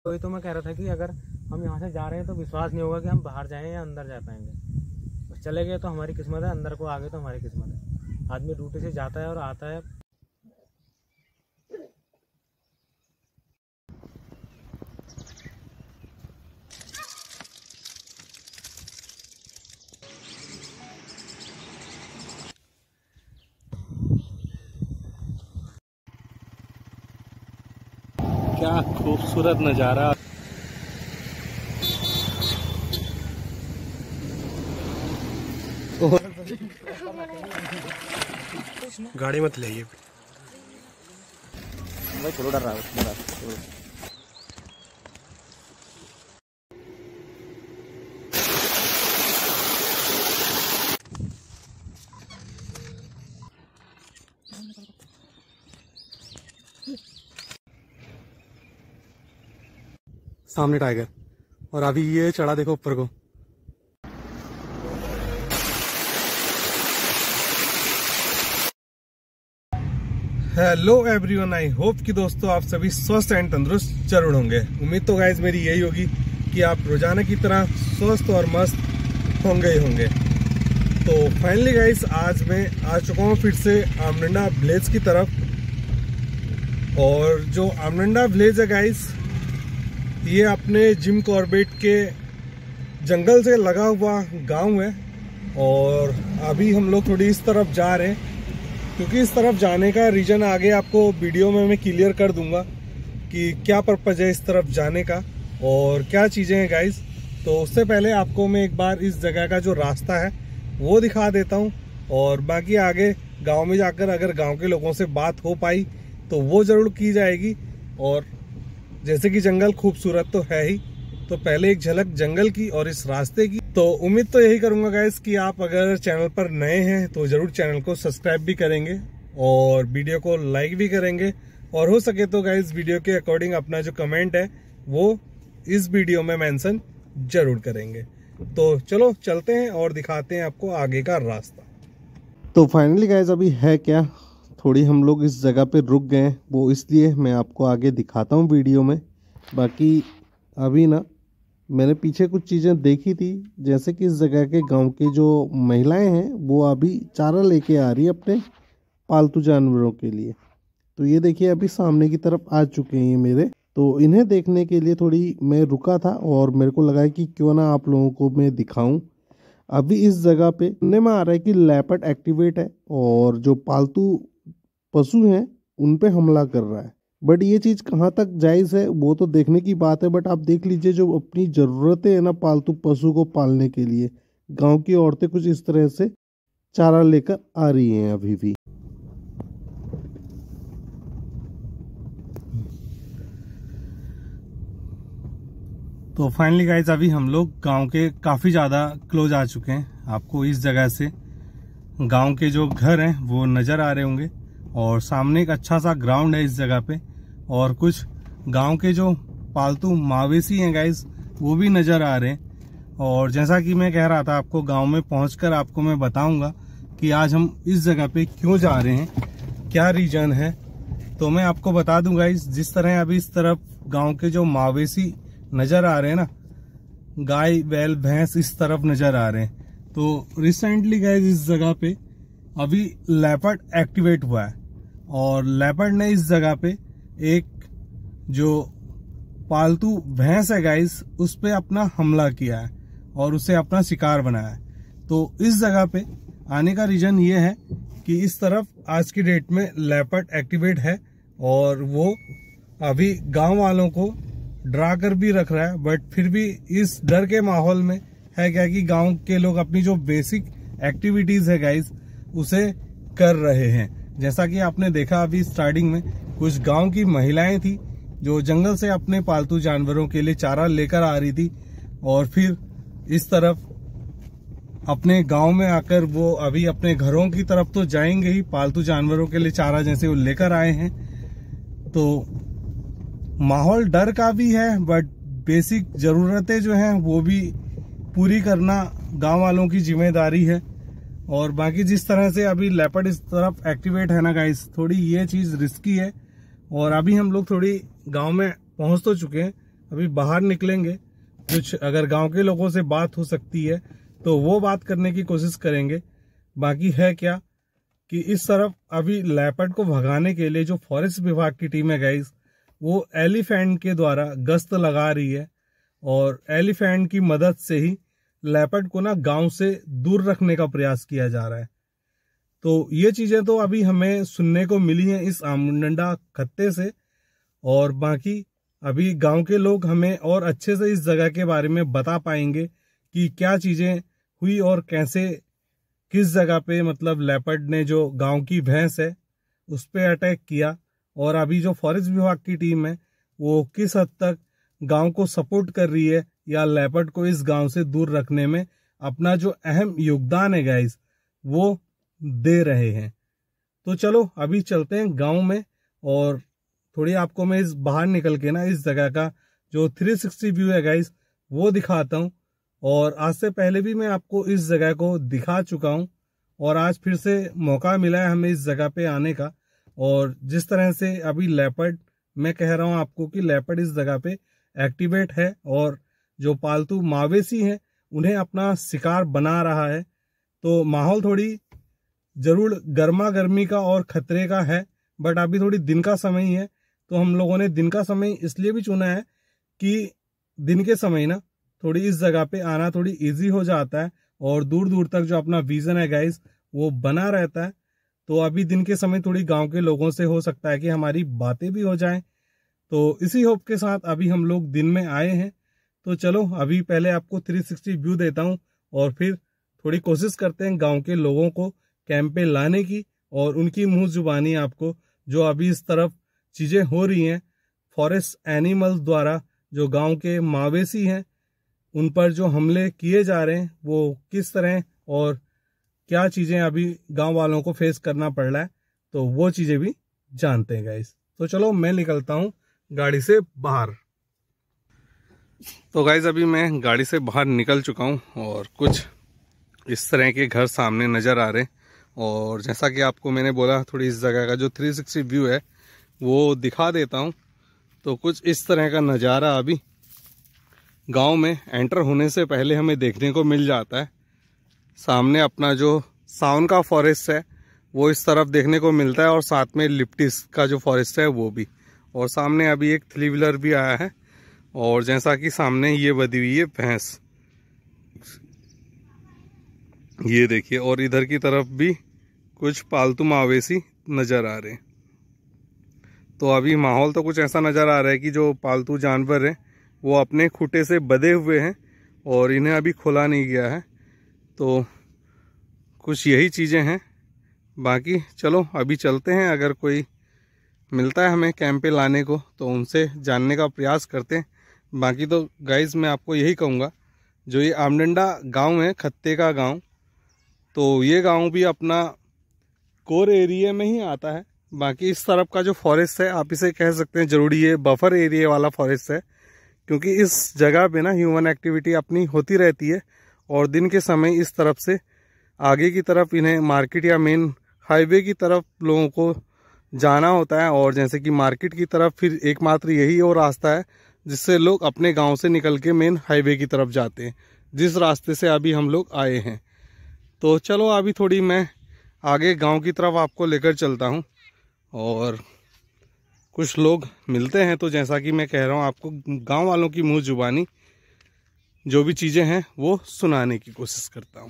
वही तो मैं कह रहा था कि अगर हम यहाँ से जा रहे हैं तो विश्वास नहीं होगा कि हम बाहर जाएं या अंदर जा पाएंगे। बस चले गए तो हमारी किस्मत है, अंदर को आ गए तो हमारी किस्मत है। आदमी ड्यूटी से जाता है और आता है। क्या खूबसूरत नज़ारा। गाड़ी मत ले भाई, थोड़ा डर रहा है। सामने टाइगर, और अभी ये चढ़ा देखो ऊपर को। हेलो एवरीवन, आई होप कि दोस्तों आप सभी स्वस्थ एंड तंदुरुस्त जरूर होंगे। उम्मीद तो गाइज मेरी यही होगी कि आप रोजाना की तरह स्वस्थ और मस्त होंगे ही होंगे। तो फाइनली गाइज आज मैं आ चुका हूँ फिर से आमडंडा विलेज की तरफ। और जो आमडंडा विलेज है गाइज, ये अपने जिम कॉर्बेट के जंगल से लगा हुआ गांव है। और अभी हम लोग थोड़ी इस तरफ जा रहे हैं, क्योंकि इस तरफ जाने का रीजन आगे आपको वीडियो में मैं क्लियर कर दूंगा कि क्या पर्पज है इस तरफ जाने का और क्या चीज़ें हैं गाइज। तो उससे पहले आपको मैं एक बार इस जगह का जो रास्ता है वो दिखा देता हूँ, और बाकी आगे गांव में जाकर अगर गांव के लोगों से बात हो पाई तो वो ज़रूर की जाएगी। और जैसे कि जंगल खूबसूरत तो है ही, तो पहले एक झलक जंगल की और इस रास्ते की। तो उम्मीद तो यही करूंगा गाइस कि आप अगर चैनल पर नए हैं तो जरूर चैनल को सब्सक्राइब भी करेंगे और वीडियो को लाइक भी करेंगे, और हो सके तो गाइस वीडियो के अकॉर्डिंग अपना जो कमेंट है वो इस वीडियो में मेंशन जरूर करेंगे। तो चलो चलते हैं और दिखाते हैं आपको आगे का रास्ता। तो फाइनली गाइस अभी है क्या, थोड़ी हम लोग इस जगह पे रुक गए, वो इसलिए मैं आपको आगे दिखाता हूँ वीडियो में। बाकी अभी ना मैंने पीछे कुछ चीज़ें देखी थी, जैसे कि इस जगह के गांव की जो महिलाएं हैं वो अभी चारा लेके आ रही है अपने पालतू जानवरों के लिए। तो ये देखिए अभी सामने की तरफ आ चुके हैं ये मेरे। तो इन्हें देखने के लिए थोड़ी मैं रुका था और मेरे को लगा कि क्यों ना आप लोगों को मैं दिखाऊं। अभी इस जगह पे सुनने में आ रहा है कि लेपर्ड एक्टिवेट है और जो पालतू पशु हैं उन पे हमला कर रहा है। बट ये चीज़ कहाँ तक जायज़ है वो तो देखने की बात है। बट आप देख लीजिए जो अपनी ज़रूरतें हैं ना पालतू पशु को पालने के लिए, गांव की औरतें कुछ इस तरह से चारा लेकर आ रही हैं अभी भी। तो फाइनली गाइज अभी हम लोग गांव के काफ़ी ज़्यादा क्लोज आ चुके हैं। आपको इस जगह से गांव के जो घर हैं वो नज़र आ रहे होंगे, और सामने एक अच्छा सा ग्राउंड है इस जगह पे, और कुछ गांव के जो पालतू मवेशी हैं गाइज वो भी नज़र आ रहे हैं। और जैसा कि मैं कह रहा था, आपको गांव में पहुंचकर आपको मैं बताऊंगा कि आज हम इस जगह पे क्यों जा रहे हैं, क्या रीजन है। तो मैं आपको बता दूं गाइज, जिस तरह अभी इस तरफ गांव के जो मवेशी नज़र आ रहे हैं ना, गाय बैल भैंस इस तरफ नज़र आ रहे हैं। तो रिसेंटली गाइज इस जगह पे अभी लेपर्ड एक्टिवेट हुआ है, और लेपर्ड ने इस जगह पे एक जो पालतू भैंस है गाइस उस पे अपना हमला किया है और उसे अपना शिकार बनाया है। तो इस जगह पे आने का रीजन ये है कि इस तरफ आज की डेट में लेपर्ड एक्टिवेट है, और वो अभी गांव वालों को डरा कर भी रख रहा है। बट फिर भी इस डर के माहौल में है क्या कि गांव के लोग अपनी जो बेसिक एक्टिविटीज है गाइस उसे कर रहे हैं। जैसा कि आपने देखा अभी स्टार्टिंग में कुछ गांव की महिलाएं थी जो जंगल से अपने पालतू जानवरों के लिए चारा लेकर आ रही थी, और फिर इस तरफ अपने गांव में आकर वो अभी अपने घरों की तरफ तो जाएंगे ही, पालतू जानवरों के लिए चारा जैसे वो लेकर आए हैं। तो माहौल डर का भी है, बट बेसिक जरूरतें जो हैं वो भी पूरी करना गांव वालों की जिम्मेदारी है। और बाकी जिस तरह से अभी लेपर्ड इस तरफ एक्टिवेट है ना गाइस, थोड़ी ये चीज रिस्की है। और अभी हम लोग थोड़ी गांव में पहुंच तो चुके हैं, अभी बाहर निकलेंगे, कुछ अगर गांव के लोगों से बात हो सकती है तो वो बात करने की कोशिश करेंगे। बाकी है क्या कि इस तरफ अभी लेपर्ड को भगाने के लिए जो फॉरेस्ट विभाग की टीम है गाइस, वो एलिफेंट के द्वारा गश्त लगा रही है और एलिफेंट की मदद से ही लेपर्ड को ना गांव से दूर रखने का प्रयास किया जा रहा है। तो ये चीजें तो अभी हमें सुनने को मिली हैं इस आमडंडा खत्ते से, और बाकी अभी गांव के लोग हमें और अच्छे से इस जगह के बारे में बता पाएंगे कि क्या चीजें हुई और कैसे किस जगह पे मतलब लेपर्ड ने जो गांव की भैंस है उस पे अटैक किया, और अभी जो फॉरेस्ट विभाग की टीम है वो किस हद तक गांव को सपोर्ट कर रही है या लेपर्ड को इस गांव से दूर रखने में अपना जो अहम योगदान है गाइस वो दे रहे हैं। तो चलो अभी चलते हैं गांव में और थोड़ी आपको मैं इस बाहर निकल के ना इस जगह का जो 360 व्यू है गाइस वो दिखाता हूँ। और आज से पहले भी मैं आपको इस जगह को दिखा चुका हूँ और आज फिर से मौका मिला है हमें इस जगह पे आने का। और जिस तरह से अभी लेपर्ड, मैं कह रहा हूँ आपको कि लेपर्ड इस जगह पे एक्टिवेट है और जो पालतू मवेशी हैं उन्हें अपना शिकार बना रहा है, तो माहौल थोड़ी जरूर गर्मा गर्मी का और खतरे का है। बट अभी थोड़ी दिन का समय ही है, तो हम लोगों ने दिन का समय इसलिए भी चुना है कि दिन के समय ना थोड़ी इस जगह पे आना थोड़ी इजी हो जाता है और दूर दूर तक जो अपना विजन है गाइस वो बना रहता है। तो अभी दिन के समय थोड़ी गांव के लोगों से हो सकता है कि हमारी बातें भी हो जाएं, तो इसी होप के साथ अभी हम लोग दिन में आए हैं। तो चलो अभी पहले आपको 360 व्यू देता हूं और फिर थोड़ी कोशिश करते हैं गांव के लोगों को कैंप पे लाने की और उनकी मुंह जुबानी आपको जो अभी इस तरफ चीजें हो रही हैं फॉरेस्ट एनिमल्स द्वारा, जो गांव के मवेशी हैं उन पर जो हमले किए जा रहे हैं वो किस तरह और क्या चीजें अभी गांव वालों को फेस करना पड़ रहा है, तो वो चीजें भी जानते हैं गाइस। तो चलो मैं निकलता हूं गाड़ी से बाहर। तो गाइस अभी मैं गाड़ी से बाहर निकल चुका हूं और कुछ इस तरह के घर सामने नजर आ रहे हैं। और जैसा कि आपको मैंने बोला थोड़ी इस जगह का जो 360 व्यू है वो दिखा देता हूं। तो कुछ इस तरह का नज़ारा अभी गांव में एंटर होने से पहले हमें देखने को मिल जाता है। सामने अपना जो सावन का फॉरेस्ट है वो इस तरफ देखने को मिलता है और साथ में लिप्टिस का जो फॉरेस्ट है वो भी, और सामने अभी एक 3 व्हीलर भी आया है। और जैसा कि सामने ये बधी हुई है भैंस, ये देखिए, और इधर की तरफ भी कुछ पालतू मवेशी नज़र आ रहे हैं। तो अभी माहौल तो कुछ ऐसा नज़र आ रहा है कि जो पालतू जानवर हैं वो अपने खूंटे से बंधे हुए हैं और इन्हें अभी खोला नहीं गया है। तो कुछ यही चीज़ें हैं। बाकी चलो अभी चलते हैं, अगर कोई मिलता है हमें कैंप पे लाने को तो उनसे जानने का प्रयास करते हैं। बाकी तो गाइस मैं आपको यही कहूँगा, जो ये आमडंडा गांव है, खत्ते का गांव, तो ये गांव भी अपना कोर एरिया में ही आता है। बाकी इस तरफ का जो फॉरेस्ट है आप इसे कह सकते हैं जरूरी ये बफर एरिया वाला फॉरेस्ट है, क्योंकि इस जगह पे ना ह्यूमन एक्टिविटी अपनी होती रहती है और दिन के समय इस तरफ से आगे की तरफ इन्हें मार्केट या मेन हाईवे की तरफ लोगों को जाना होता है। और जैसे कि मार्केट की तरफ फिर एकमात्र यही और रास्ता है जिससे लोग अपने गांव से निकल के मेन हाईवे की तरफ जाते हैं, जिस रास्ते से अभी हम लोग आए हैं। तो चलो अभी थोड़ी मैं आगे गांव की तरफ आपको लेकर चलता हूं और कुछ लोग मिलते हैं। तो जैसा कि मैं कह रहा हूं आपको गांव वालों की मुंह जुबानी जो भी चीज़ें हैं वो सुनाने की कोशिश करता हूं।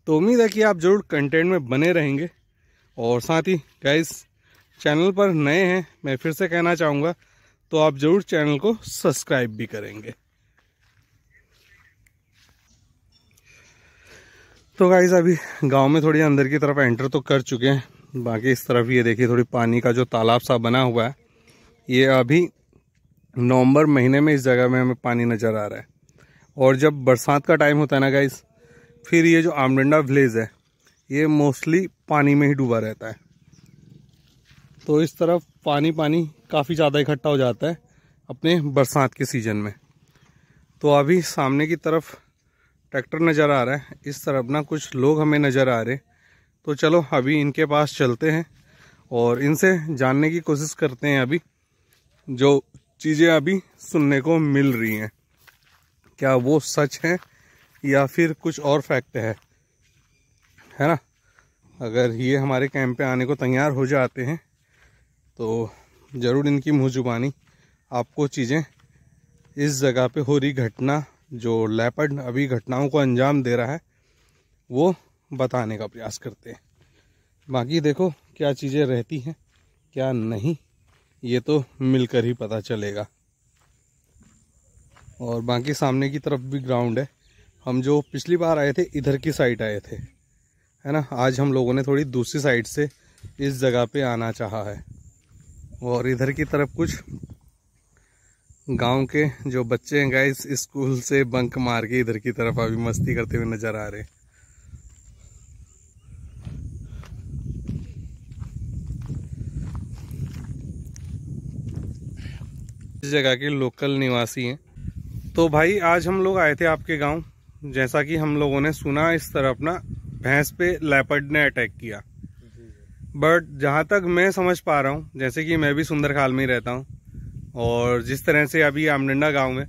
तो उम्मीद है कि आप ज़रूर कंटेंट में बने रहेंगे। और साथ ही गाइस चैनल पर नए हैं, मैं फिर से कहना चाहूँगा तो आप ज़रूर चैनल को सब्सक्राइब भी करेंगे। तो गाइस अभी गांव में थोड़ी अंदर की तरफ एंटर तो कर चुके हैं। बाकी इस तरफ ये देखिए थोड़ी पानी का जो तालाब सा बना हुआ है, ये अभी नवंबर महीने में इस जगह में हमें पानी नज़र आ रहा है। और जब बरसात का टाइम होता है ना गाइस, फिर ये जो आमडंडा विलेज है ये मोस्टली पानी में ही डूबा रहता है। तो इस तरफ पानी काफ़ी ज़्यादा इकट्ठा हो जाता है अपने बरसात के सीज़न में। तो अभी सामने की तरफ ट्रैक्टर नज़र आ रहा है, इस तरफ ना कुछ लोग हमें नज़र आ रहे। तो चलो अभी इनके पास चलते हैं और इनसे जानने की कोशिश करते हैं अभी जो चीज़ें अभी सुनने को मिल रही हैं। क्या वो सच है या फिर कुछ और फैक्ट है ना। अगर ये हमारे कैंप पे आने को तैयार हो जाते हैं तो ज़रूर इनकी मुँह जुबानी आपको चीज़ें इस जगह पे हो रही घटना, जो लेपर्ड अभी घटनाओं को अंजाम दे रहा है, वो बताने का प्रयास करते हैं। बाकी देखो क्या चीज़ें रहती हैं क्या नहीं, ये तो मिलकर ही पता चलेगा। और बाकी सामने की तरफ भी ग्राउंड है। हम जो पिछली बार आए थे इधर की साइड आए थे, है ना। आज हम लोगों ने थोड़ी दूसरी साइड से इस जगह पे आना चाहा है। और इधर की तरफ कुछ गांव के जो बच्चे हैं गाइस, स्कूल से बंक मार के इधर की तरफ अभी मस्ती करते हुए नजर आ रहे हैं। इस जगह के लोकल निवासी हैं। तो भाई आज हम लोग आए थे आपके गांव, जैसा कि हम लोगों ने सुना इस तरफ ना भैंस पे लेपर्ड ने अटैक किया। बट जहां तक मैं समझ पा रहा हूं, जैसे कि मैं भी सुंदरखाल में ही रहता हूं और जिस तरह से अभी आमडंडा गांव में,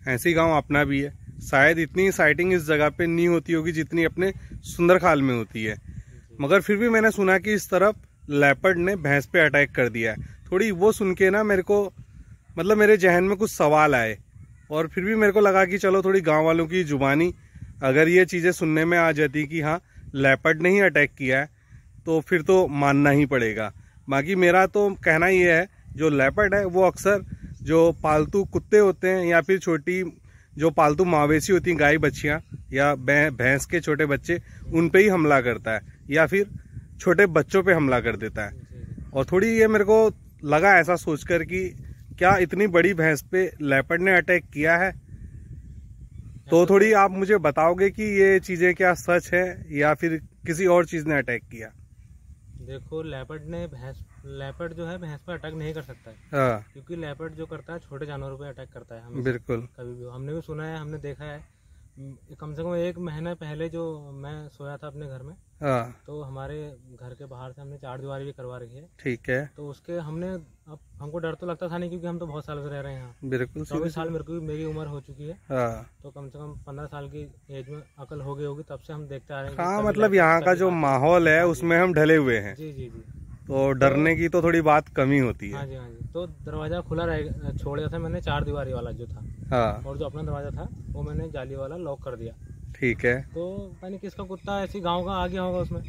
ऐसी गांव अपना भी है, शायद इतनी साइटिंग इस जगह पे नहीं होती होगी जितनी अपने सुंदरखाल में होती है। मगर फिर भी मैंने सुना कि इस तरफ लेपर्ड ने भैंस पे अटैक कर दिया है। थोड़ी वो सुन के ना मेरे को मतलब मेरे जहन में कुछ सवाल आए और फिर भी मेरे को लगा कि चलो थोड़ी गांव वालों की जुबानी अगर ये चीज़ें सुनने में आ जाती कि हाँ लेपर्ड ने ही अटैक किया है तो फिर तो मानना ही पड़ेगा। बाकी मेरा तो कहना ये है, जो लेपर्ड है वो अक्सर जो पालतू कुत्ते होते हैं या फिर छोटी जो पालतू मवेशी होती हैं, गाय बच्चियां या भैंस के छोटे बच्चे, उन पे ही हमला करता है या फिर छोटे बच्चों पे हमला कर देता है। और थोड़ी ये मेरे को लगा ऐसा सोचकर कि क्या इतनी बड़ी भैंस पे लेपर्ड ने अटैक किया है। तो थोड़ी आप मुझे बताओगे कि ये चीजें क्या सच है या फिर किसी और चीज ने अटैक किया। देखो लेपर्ड जो है भैंस पर अटैक नहीं कर सकता है। हाँ। क्योंकि लेपर्ड जो करता है छोटे जानवरों पे अटैक करता है। बिल्कुल। कभी भी हमने भी सुना है, हमने देखा है। कम से कम 1 महीना पहले जो मैं सोया था अपने घर में, हाँ। तो हमारे घर के बाहर से हमने 4 दीवारी भी करवा रखी है। ठीक है। तो उसके अब हमको डर तो लगता था नहीं, क्योंकि हम तो बहुत साल से रह रहे हैं यहाँ। बिल्कुल। 24 साल मेरी उम्र हो चुकी है। हाँ। तो कम से कम 15 साल की एज में अकल हो गई होगी, तब से हम देखते आ रहे हैं। हाँ, मतलब यहाँ का जो माहौल है उसमें हम ढले हुए हैं। जी जी जी। तो डरने की तो थोड़ी बात कमी होती है। हाँ जी हाँ जी। तो दरवाजा खुला छोड़ दिया था मैंने, 4 दीवारी वाला जो था। हाँ। और जो अपना दरवाजा था वो मैंने जाली वाला लॉक कर दिया। ठीक है। तो पता नहीं किसका कुत्ता ऐसी गांव का आ गया होगा, उसमें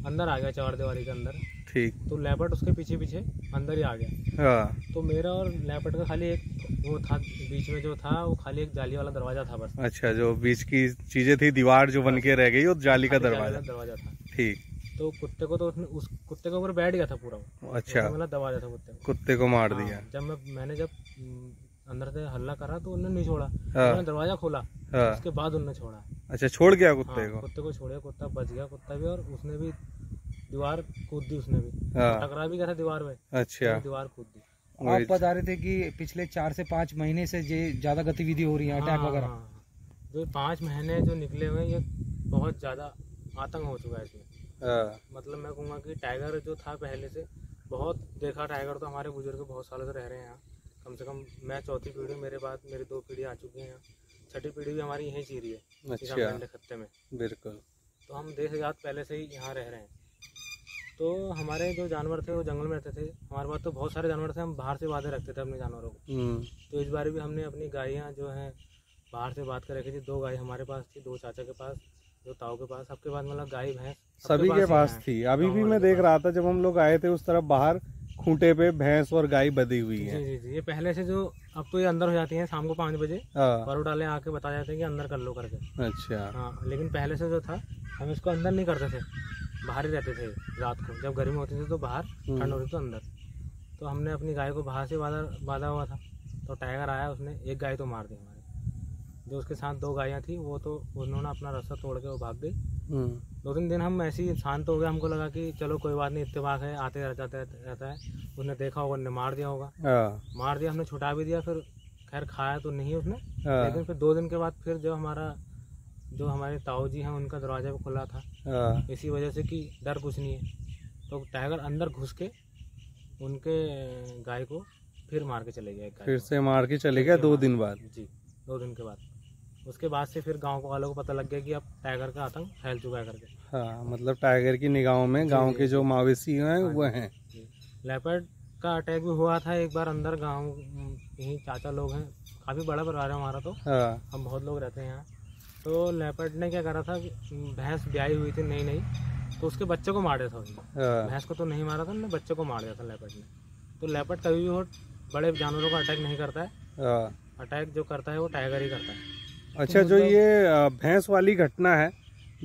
अंदर आ गया 4 दीवारी के अंदर। ठीक। तो लेपर्ड उसके पीछे पीछे अंदर ही आ गया। हाँ। तो मेरा और लेपर्ड का खाली एक वो था, बीच में जो था वो खाली एक जाली वाला दरवाजा था बस। अच्छा, जो बीच की चीजें थी, दीवार जो बन के रह गई, वो जाली का दरवाजा था। ठीक। तो कुत्ते को तो उसने उस कुत्ते के ऊपर बैठ गया था पूरा वो। अच्छा। मतलब दबा दिया था कुत्ते को मार दिया। जब मैंने अंदर से हल्ला करा तो उन्होंने नहीं छोड़ा। हाँ। उन्होंने दरवाजा खोला। हाँ। उसके बाद उन्होंने छोड़ा। अच्छा, छोड़ गया कुत्ते को। कुत्ते को छोड़ा, कुत्ता बच गया कुत्ता भी, और उसने भी दीवार कूद दी, उसने भी टकरा भी गया था दीवार में। अच्छा। दीवार कूद दी। आप बता रहे थे कि पिछले 4 से 5 महीने से ज्यादा गतिविधि हो रही है, अटैक वगैरह। जो 5 महीने जो निकले हुए, ये बहुत ज्यादा आतंक हो चुका है इसमें। मतलब मैं कहूँगा कि टाइगर जो था पहले से बहुत देखा, टाइगर तो हमारे बुजुर्ग बहुत सालों से रह रहे हैं यहाँ। कम से कम मैं 4थी पीढ़ी, मेरे बाद मेरी 2 पीढ़ी आ चुकी हैं यहाँ। 6ठी पीढ़ी भी हमारी यहीं जी रही है। अच्छा। खत्ते में। बिल्कुल। तो हम देश आजाद पहले से ही यहाँ रह रहे हैं। तो हमारे जो जानवर थे वो जंगल में रहते थे। हमारे पास तो बहुत सारे जानवर थे, हम बाहर से बातें रखते थे अपने जानवरों को। तो इस बार भी हमने अपनी गायें जो हैं बाहर से बात कर रखी थी। 2 गाय हमारे पास थी, 2 चाचा के पास, 2 ताऊ के पास, सबके पास, मतलब गाय भैंस सभी के पास थी। अभी भी मैं देख रहा था जब हम लोग आए थे उस तरफ बाहर खूंटे पे भैंस और गाय बंधी हुई है। जी जी। ये पहले से जो, अब तो ये अंदर हो जाती हैं शाम को 5 बजे। परो डाले आके बता जाते हैं कि अंदर कर लो करके। अच्छा। हाँ, लेकिन पहले से जो था हम इसको अंदर नहीं करते थे, बाहर ही रहते थे। रात को जब गर्मी होती थी तो बाहर, ठंड होती तो अंदर। तो हमने अपनी गाय को बाहर से बांधा हुआ था। तो टाइगर आया, उसने एक गाय तो मार दी हमारी। जो उसके साथ 2 गायें थी वो तो उन्होंने अपना रास्ता तोड़ के वो भाग गई। 2-3 दिन हम ऐसे ही शांत हो गए। हमको लगा कि चलो कोई बात नहीं, इत्तेफाक है, आते रहता है। उसने देखा होगा, उन्होंने मार दिया होगा। मार दिया, हमने छुटा भी दिया। फिर खैर खाया तो नहीं उसने। लेकिन फिर 2 दिन के बाद फिर जो हमारे ताऊ जी हैं उनका दरवाजा भी खुला था, इसी वजह से कि डर कुछ नहीं है। तो टाइगर अंदर घुस के उनके गाय को फिर मार के चले गए। फिर से मार के चले गए 2 दिन बाद? जी, 2 दिन के बाद। उसके बाद से फिर गांव वालों को पता लग गया कि अब टाइगर का आतंक फैल चुका है करके। हाँ, मतलब टाइगर की निगाहों में गांव के जो मवेशी हैं वो हैं। लेपर्ड का अटैक भी हुआ था एक बार अंदर गांव, यहीं चाचा लोग हैं, काफ़ी बड़ा परिवार है हमारा, तो हम बहुत लोग रहते हैं यहाँ। तो लेपर्ड ने क्या करा था, भैंस ब्याई हुई थी नई, तो उसके बच्चे को मार दिया था उसने। भैंस को तो नहीं मारा था, ने बच्चे को मार दिया था लेपर्ड ने। तो लेपर्ड कभी भी वो बड़े जानवरों का अटैक नहीं करता है, अटैक जो करता है वो टाइगर ही करता है। अच्छा, जो ये भैंस वाली घटना है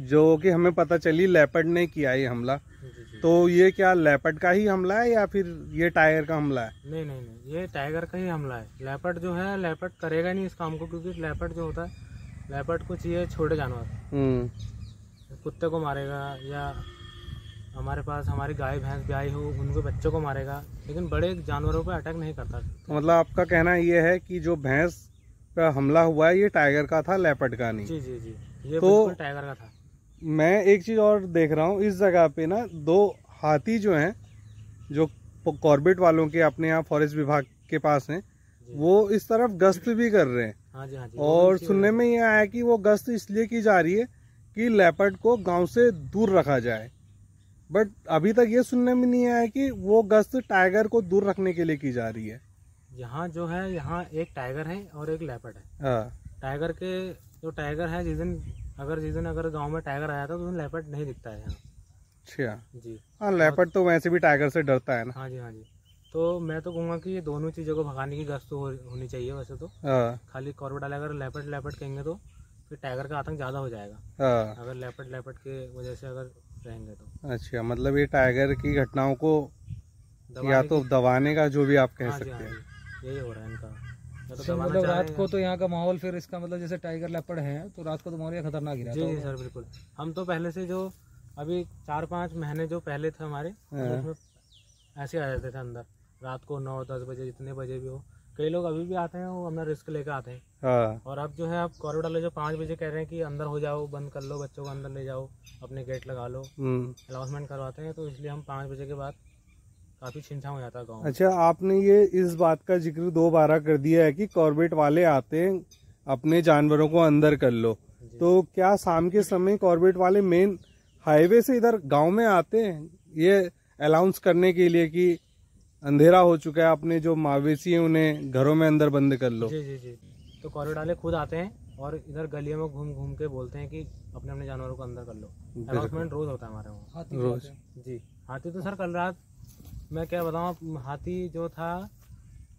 जो कि हमें पता चली लेपर्ड ने किया ये हमला, तो ये क्या लेपर्ड का ही हमला है या फिर ये टाइगर का हमला है? नहीं, ये टाइगर का ही हमला है। लेपर्ड जो है, लेपर्ड करेगा नहीं इस काम को, क्योंकि लेपर्ड जो होता है, लेपर्ड को चाहिए छोटे जानवर, कुत्ते को मारेगा, या हमारे पास हमारी गाय भैंस ब्याई हो उनके बच्चों को मारेगा, लेकिन बड़े जानवरों पर अटैक नहीं करता। तो मतलब आपका कहना ये है कि जो भैंस का हमला हुआ है ये टाइगर का था, लेपर्ड का नहीं? जी, ये तो टाइगर का था। मैं एक चीज और देख रहा हूँ, इस जगह पे ना 2 हाथी जो हैं, जो कॉर्बेट वालों के अपने यहाँ फॉरेस्ट विभाग के पास हैं, वो इस तरफ गश्त भी कर रहे हैं। हाँ जी। और सुनने में ये आया कि वो गश्त इसलिए की जा रही है कि लेपर्ड को गांव से दूर रखा जाए, बट अभी तक ये सुनने में नहीं आया कि वो गश्त टाइगर को दूर रखने के लिए की जा रही है। यहाँ जो है, यहाँ एक टाइगर है और एक लेपर्ड है। टाइगर के जो टाइगर है, जिस दिन अगर गांव में टाइगर आया था तो लेपर्ड नहीं दिखता है यहाँ। अच्छा जी। हाँ, लेपर्ड तो वैसे भी टाइगर से डरता है ना। हाँ जी। तो मैं तो कहूँगा कि ये दोनों चीज़ों को भगाने की गश्त होनी चाहिए वैसे तो। खाली कॉर्बेट वाले अगर लेपर्ड कहेंगे तो फिर टाइगर का आतंक ज़्यादा हो जाएगा, अगर लेपर्ड के वजह से अगर रहेंगे तो। अच्छा, मतलब ये टाइगर की घटनाओं को या तो दबाने का, जो भी आप कह सकते हैं, यही हो रहा है इनका। तो मतलब रात को तो यहाँ का माहौल फिर इसका मतलब जैसे टाइगर लेपर्ड है तो रात को तो माहौल खतरनाक ही रहता है। जी सर, बिल्कुल। हम तो पहले से जो अभी 4-5 महीने जो पहले थे हमारे, उसमें ऐसे आ जाते थे अंदर रात को 9-10 बजे, जितने बजे भी हो। कई लोग अभी भी आते हैं, वो अपना रिस्क लेकर आते हैं। और अब जो है, आप कॉरिडोर वाले जो 5 बजे कह रहे हैं कि अंदर हो जाओ, बंद कर लो, बच्चों को अंदर ले जाओ, अपने गेट लगा लो, अनाउंसमेंट करवाते हैं, तो इसलिए हम 5 बजे के बाद काफी छिनछाम हो जाता है गाँव। अच्छा, आपने ये इस बात का जिक्र 2 बार कर दिया है कि कॉर्बेट वाले आते हैं, अपने जानवरों को अंदर कर लो, तो क्या शाम के समय कॉर्बेट वाले मेन हाईवे से इधर गांव में आते हैं ये अनाउंस करने के लिए कि अंधेरा हो चुका है, अपने जो मवेशी हैं उन्हें घरों में अंदर बंद कर लो? जी। तो कॉरिडोर वाले खुद आते हैं और इधर गलियों में घूम के बोलते हैं कि अपने अपने जानवरों को अंदर कर लो। अनाउंसमेंट रोज होता है हमारे वहाँ। रोज? जी। हाथी तो सर कल रात मैं क्या बताऊँ, हाथी जो था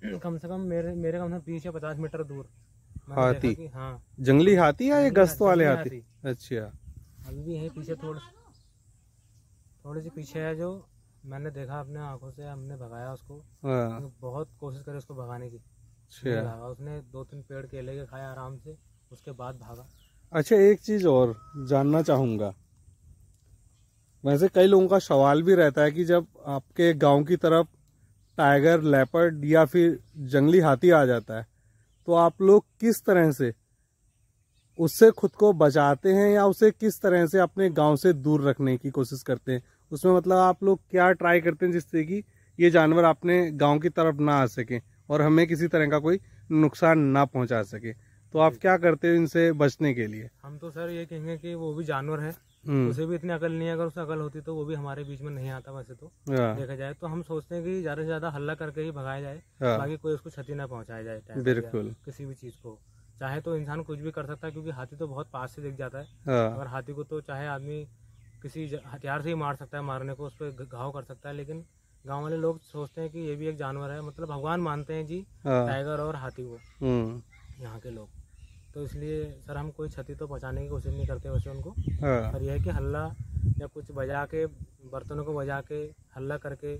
कम से कम मेरे कम से कम 30 या 50 मीटर दूर हाथी। हाँ, जंगली हाथी या ये गश्त वाले हाथी? अच्छा, अभी भी यहीं पीछे थोड़ी सी पीछे है, जो मैंने देखा अपने आंखों से। हमने भगाया उसको, बहुत कोशिश करी उसको भगाने की, भागा। उसने 2-3 पेड़ केले के खाए आराम से, उसके बाद भागा। अच्छा, एक चीज और जानना चाहूंगा, वैसे कई लोगों का सवाल भी रहता है कि जब आपके गांव की तरफ टाइगर, लेपर्ड या फिर जंगली हाथी आ जाता है तो आप लोग किस तरह से उससे खुद को बचाते हैं या उसे किस तरह से अपने गांव से दूर रखने की कोशिश करते हैं? उसमें मतलब आप लोग क्या ट्राई करते हैं जिससे कि ये जानवर अपने गांव की तरफ ना आ सके और हमें किसी तरह का कोई नुकसान ना पहुंचा सके? तो आप क्या करते हैं इनसे बचने के लिए? हम तो सर ये कहेंगे कि वो भी जानवर है, उसे भी इतनी अकल नहीं है। अगर उसे अकल होती तो वो भी हमारे बीच में नहीं आता। वैसे तो देखा जाए तो हम सोचते हैं कि ज्यादा से ज्यादा हल्ला करके ही भगाया जाए, बाकी कोई उसको क्षति ना पहुंचाया जाए। बिल्कुल, किसी भी चीज को चाहे तो इंसान कुछ भी कर सकता है, क्योंकि हाथी तो बहुत पास से दिख जाता है। अगर हाथी को तो चाहे आदमी किसी हथियार से ही मार सकता है, मारने को उस पर घाव कर सकता है, लेकिन गांव वाले लोग सोचते हैं कि ये भी एक जानवर है, मतलब भगवान मानते हैं जी टाइगर और हाथी को यहाँ के लोग। तो इसलिए सर हम कोई क्षति तो पहुँचाने की कोशिश नहीं करते वैसे उनको, पर यह है कि हल्ला या कुछ बजा के, बर्तनों को बजा के हल्ला करके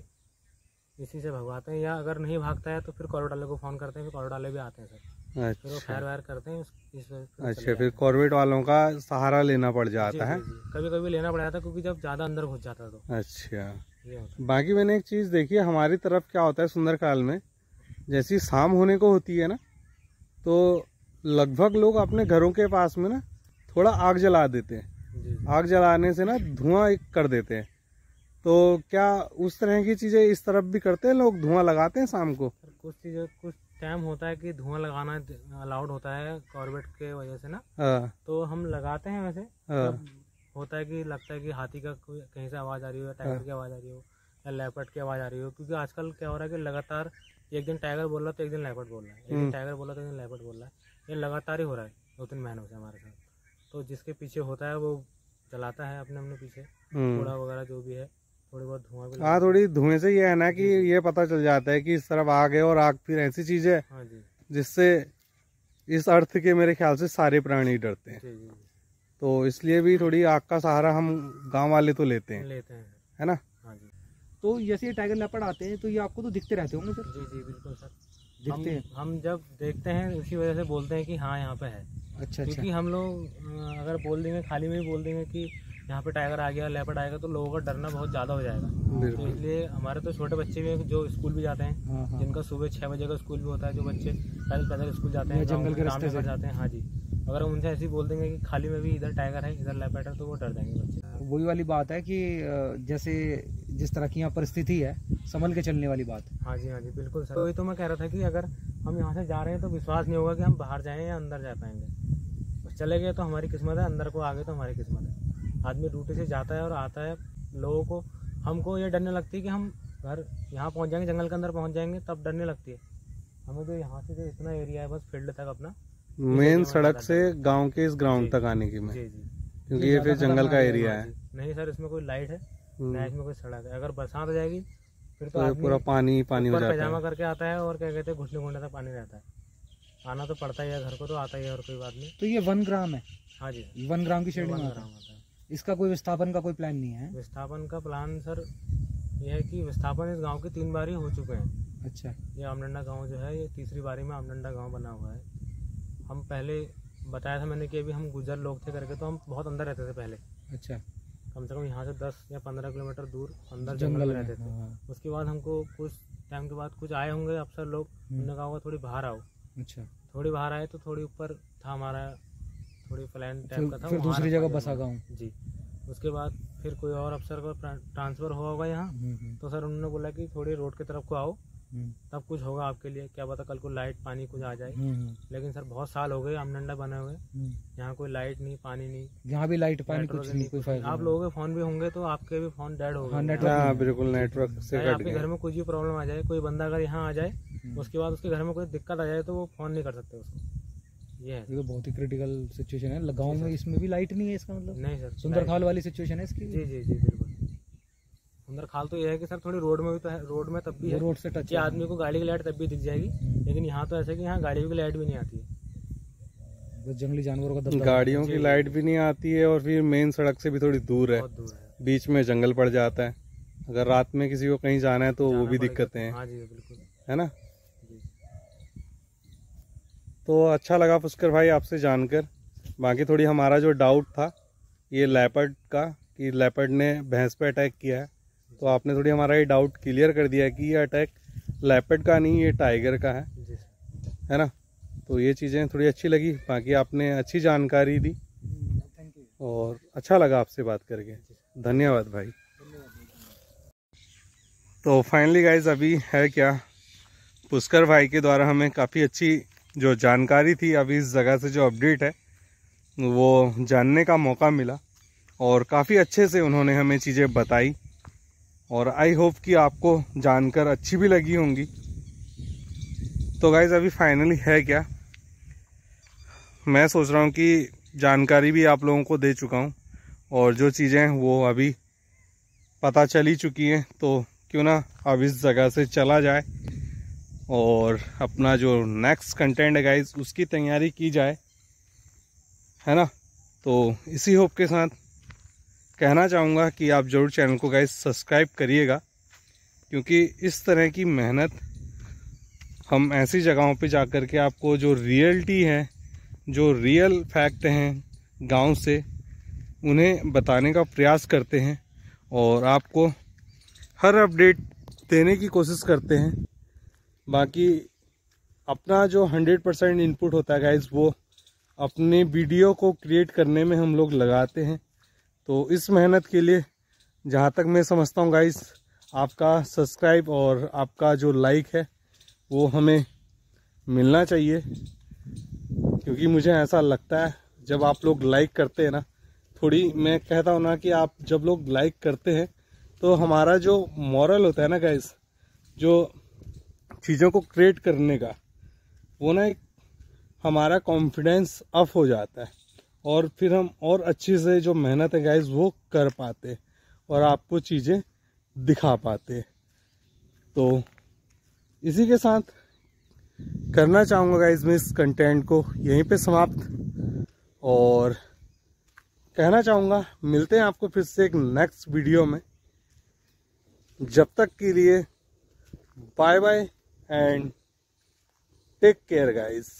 इसी से भगवाते हैं। या अगर नहीं भागता है तो फिर कॉरिडोर वाले को फोन करते हैं, फिर कॉरिडोर वाले भी आते हैं सर। अच्छा, फिर वो फायर वायर करते हैं अच्छा, फिर कॉर्बेट वालों का सहारा लेना पड़ जाता है? कभी कभी लेना पड़ जाता है, क्योंकि जब ज्यादा अंदर घुस जाता है तो। अच्छा, बाकी मैंने एक चीज देखी है, हमारी तरफ क्या होता है सुंदरकाल में, जैसी शाम होने को होती है ना, तो लगभग लोग अपने घरों के पास में ना थोड़ा आग जला देते हैं। आग जलाने से ना धुआं कर देते हैं, तो क्या उस तरह की चीजें इस तरफ भी करते हैं लोग, धुआं लगाते हैं शाम को? कुछ चीजें कुछ टाइम होता है कि धुआं लगाना अलाउड होता है कॉर्बेट के वजह से ना, तो हम लगाते हैं वैसे। होता है कि लगता है कि हाथी का कहीं से आवाज आ रही हो या टाइगर की आवाज आ रही हो या लेपर्ड की आवाज आ रही हो, क्योंकि आजकल क्या हो रहा है कि लगातार एक दिन टाइगर बोल रहा है तो एक दिन लेपर्ड बोल रहा है, एक दिन टाइगर बोल रहा है तो एक दिन लेपर्ड बोल रहा है, ये लगातार ही हो रहा है 2-3 महीनों से हमारे साथ। तो जिसके पीछे होता है वो चलाता है अपने अपने पीछे, कूड़ा वगैरह जो भी है, थोड़ी बहुत धुआं भी। हाँ, थोड़ी धुएं से ये है ना कि ये पता चल जाता है कि इस तरफ आग है, और आग फिर ऐसी चीज है जिससे इस अर्थ के मेरे ख्याल से सारे प्राणी डरते हैं। तो इसलिए भी थोड़ी आग का सहारा हम गांव वाले तो लेते हैं, है ना? हाँ जी। तो जैसे ये टाइगर लेपर्ड आते हैं तो ये आपको तो दिखते रहते होंगे सर? जी जी बिल्कुल सर, दिखते हैं। हम जब देखते हैं उसी वजह से बोलते हैं कि हाँ यहाँ पे है। अच्छा। क्योंकि हम लोग अगर बोल देंगे खाली में भी बोल देंगे कि यहाँ पे टाइगर आ गया, लेपर्ड आएगा, तो लोगों का डरना बहुत ज़्यादा हो जाएगा। तो इसलिए हमारे तो छोटे बच्चे भी हैं जो स्कूल भी जाते हैं, जिनका सुबह 6 बजे का स्कूल भी होता है, जो बच्चे पैदल स्कूल जाते हैं, जंगल के रास्ते से जाते हैं। हाँ जी, अगर हम उनसे ऐसे ही बोल देंगे कि खाली में भी इधर टाइगर है, इधर लेपर्ड है, तो वो डर जाएंगे बच्चे। वही वाली बात है कि जैसे जिस तरह की यहाँ परिस्थिति है, संभल के चलने वाली बात। हाँ जी बिल्कुल सर। वही तो मैं कह रहा था कि अगर हम यहाँ से जा रहे हैं तो विश्वास नहीं होगा कि हम बाहर जाएँ या अंदर जा पाएंगे। बस चले गए तो हमारी किस्मत है, अंदर को आ गए तो हमारी किस्मत है। आदमी ड्यूटी से जाता है और आता है, लोगों को हमको ये डरने लगती है कि हम घर यहाँ पहुँच जाएंगे, जंगल के अंदर पहुँच जाएंगे, तब डरने लगती है हमें। तो यहाँ से जो इतना एरिया है बस फील्ड तक अपना, मेन सड़क से गांव के इस ग्राउंड तक आने की में, क्योंकि ये फिर जंगल का एरिया है। नहीं सर, इसमें कोई लाइट है ना, इसमें कोई सड़क है। अगर बरसात हो जाएगी फिर तो पूरा पानी हो जाता है, पैजामा करके आता है और क्या कहते हैं घुटने तक पानी रहता है। आना तो पड़ता ही है घर को, तो आता ही है और कोई बात नहीं। तो ये 1 ग्राम है? हाँ जी, 1 ग्राम की श्रेणी में आता है। इसका कोई विस्थापन का कोई प्लान नहीं है? विस्थापन का प्लान सर ये है कि विस्थापन इस गांव के 3 बार ही हो चुके हैं। अच्छा। ये आमडंडा गांव जो है, ये तीसरी बारी में आमडंडा गांव बना हुआ है। हम पहले बताया था मैंने कि अभी हम गुजर लोग थे करके, तो हम बहुत अंदर रहते थे पहले। अच्छा। कम से कम यहाँ से 10 या 15 किलोमीटर दूर अंदर जंगल में रहते थे। उसके बाद हमको कुछ टाइम के बाद कुछ आए होंगे अफसर लोग, उन्होंने कहा होगा थोड़ी बाहर आओ। अच्छा। थोड़ी बाहर आए तो थोड़ी ऊपर था हमारा, थोड़ी प्लान टाइप का था, फिर दूसरी जगह बसा गाँव जी। उसके बाद फिर कोई और अफसर को ट्रांसफ़र हुआ होगा यहाँ, तो सर उन्होंने बोला कि थोड़ी रोड की तरफ को आओ, तब कुछ होगा आपके लिए, क्या पता कल को लाइट पानी कुछ आ जाए। लेकिन सर बहुत साल हो गए आमडंडा बने हुए, यहाँ कोई लाइट नहीं, पानी नहीं, यहाँ भी लाइट पानी कुछ नहीं, कोई फायदा। आप लोगों के फोन भी होंगे तो आपके भी फोन डेड हो गए। बिल्कुल नेटवर्क से कट गया। आपके घर में कुछ भी प्रॉब्लम आ जाए, कोई बंदा अगर यहाँ आ जाए, उसके बाद उसके घर में कोई दिक्कत आ जाए तो वो फोन नहीं कर सकते उसको। ये तो बहुत ही क्रिटिकल सिचुएशन है गाँव में। इसमें भी लाइट नहीं है इसका मतलब? नहीं सर, सुंदर खाल वाली सिचुएशन है इसकी। जी बिल्कुल। सुंदर खाल तो ये है कि सर थोड़ी रोड में भी तो है, रोड में तब भी है, रोड से टच कि आदमी को गाड़ी की लाइट तब भी दिख जाएगी। लेकिन यहाँ तो ऐसे कि यहाँ गाड़ियों की लाइट भी नहीं आती है, जंगली जानवरों का गाड़ियों की लाइट भी नहीं आती है, और फिर मेन सड़क से भी थोड़ी दूर है, बीच में जंगल पड़ जाता है। अगर रात में किसी को कहीं जाना है तो वो भी दिक्कतें हैं। हाँ जी बिल्कुल, है ना? तो अच्छा लगा पुष्कर भाई आपसे जानकर। बाकी थोड़ी हमारा जो डाउट था ये लेपर्ड का, कि लेपर्ड ने भैंस पे अटैक किया है, तो आपने थोड़ी हमारा ये डाउट क्लियर कर दिया कि ये अटैक लेपर्ड का नहीं, ये टाइगर का है ना? तो ये चीज़ें थोड़ी अच्छी लगी। बाकी आपने अच्छी जानकारी दी और अच्छा लगा आपसे बात करके। धन्यवाद भाई। तो फाइनली गाइज अभी है क्या, पुष्कर भाई के द्वारा हमें काफ़ी अच्छी जो जानकारी थी, अभी इस जगह से जो अपडेट है वो जानने का मौका मिला, और काफ़ी अच्छे से उन्होंने हमें चीज़ें बताई, और आई होप कि आपको जानकर अच्छी भी लगी होंगी। तो गाइज अभी फाइनली है क्या, मैं सोच रहा हूँ कि जानकारी भी आप लोगों को दे चुका हूँ, और जो चीज़ें हैं वो अभी पता चल ही चुकी हैं, तो क्यों ना अब इस जगह से चला जाए और अपना जो नेक्स्ट कंटेंट है गाइज उसकी तैयारी की जाए, है ना? तो इसी होप के साथ कहना चाहूँगा कि आप ज़रूर चैनल को गाइज सब्सक्राइब करिएगा, क्योंकि इस तरह की मेहनत हम ऐसी जगहों पे जा कर के आपको जो रियलिटी है, जो रियल फैक्ट हैं गांव से, उन्हें बताने का प्रयास करते हैं, और आपको हर अपडेट देने की कोशिश करते हैं। बाकी अपना जो 100% इनपुट होता है गाइज वो अपने वीडियो को क्रिएट करने में हम लोग लगाते हैं। तो इस मेहनत के लिए जहाँ तक मैं समझता हूँ गाइस, आपका सब्सक्राइब और आपका जो लाइक है वो हमें मिलना चाहिए, क्योंकि मुझे ऐसा लगता है जब आप लोग लाइक करते हैं ना, थोड़ी मैं कहता हूँ ना कि आप जब लोग लाइक करते हैं तो हमारा जो मॉरल होता है ना गाइस, जो चीज़ों को क्रिएट करने का, वो ना एक हमारा कॉन्फिडेंस अप हो जाता है और फिर हम और अच्छी से जो मेहनत है गाइस वो कर पाते और आपको चीज़ें दिखा पाते। तो इसी के साथ करना चाहूँगा गाइस मैं इस कंटेंट को यहीं पे समाप्त, और कहना चाहूँगा मिलते हैं आपको फिर से एक नेक्स्ट वीडियो में। जब तक के लिए bye bye and take care guys.